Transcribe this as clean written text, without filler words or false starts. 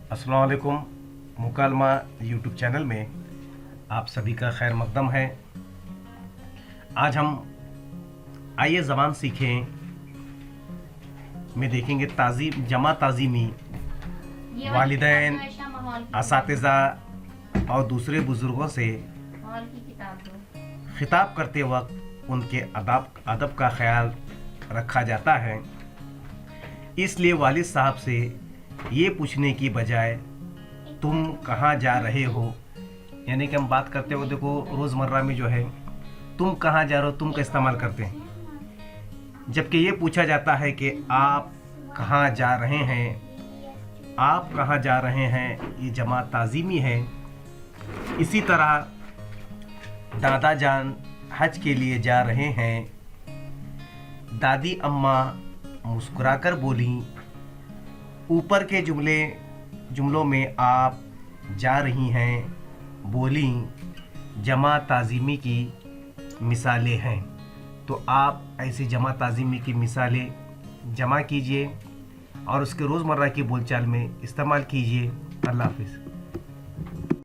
अस्सलाम वालेकुम। मुकालमा YouTube channel में आप सभी का खैर मकदम है। आज हम आइए ज़बान सीखें में देखेंगे ताज़ीम जमा ताज़ीमी वालिदैन, असातिज़ा और दूसरे बुज़ुर्गों से खिताब करते वक्त उनके अदब का ख्याल रखा जाता है। इसलिए वालिद साहब से ये पूछने की बजाय तुम कहाँ जा रहे हो, यानी कि हम बात करते हो, देखो रोज़मर्रा में जो है तुम कहाँ जा रहे हो, तुम का इस्तेमाल करते हैं, जबकि ये पूछा जाता है कि आप कहाँ जा रहे हैं। आप कहाँ जा रहे हैं ये जमा ताज़ीमी है। इसी तरह दादा जान हज के लिए जा रहे हैं। दादी अम्मा मुस्कुराकर बोली। ऊपर के जुमलों में आप जा रही हैं बोली जमा ताज़ीमी की मिसालें हैं। तो आप ऐसी जमा ताज़ीमी की मिसालें जमा कीजिए और उसके रोज़मर्रा की बोलचाल में इस्तेमाल कीजिए। अल्लाह हाफ़िज़।